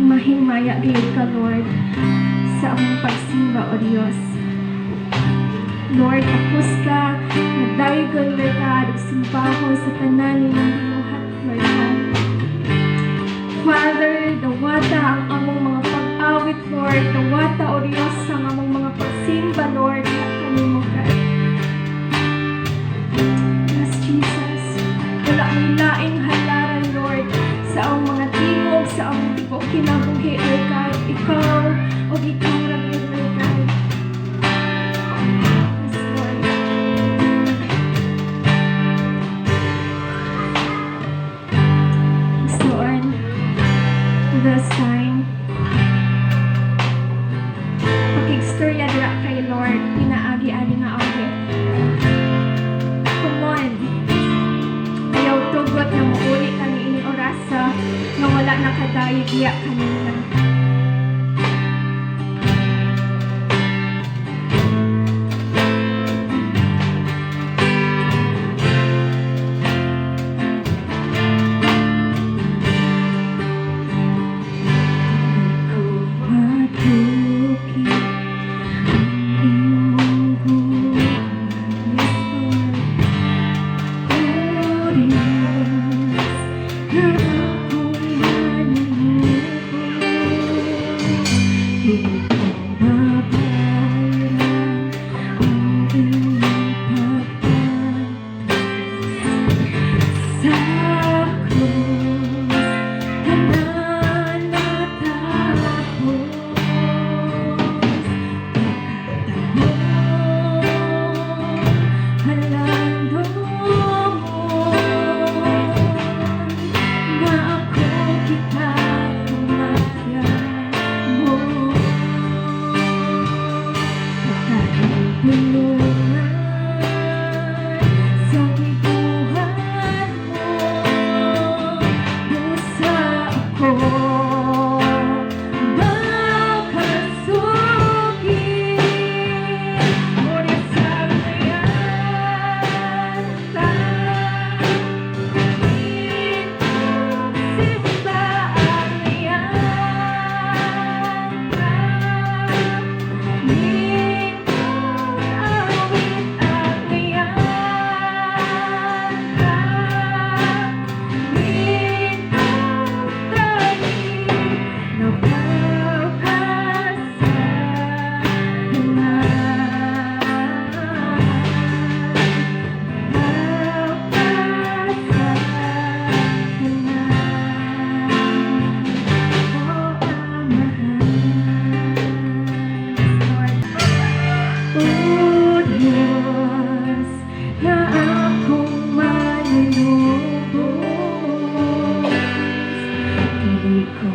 mahimaya gayud ka, Lord, sa among pagsimba, O Dios. Lord, tapos ka, nagdaygon, Lord God, simbahon sa tanan ng binuhat, Lord God. Father, dawata ang among mga pag-awit, Lord. Dawata, O Dios, ang among mga pagsimba, Lord, na kanimo, God. Yes, Jesus. Wala ang laing halaran, Lord, sa among mga tingog, sa among tibok kinabuhi, Lord God. Ikaw, o ikaw lang yun, Lord God. Yes, Lord. Yes, Lord. This time, pakig-storya dira kay Lord, pinaagi-agi nga awit. Come on. Ayaw tugot na muuli ka ni ining orasa nga wala nakadayo diya kanina. Di ko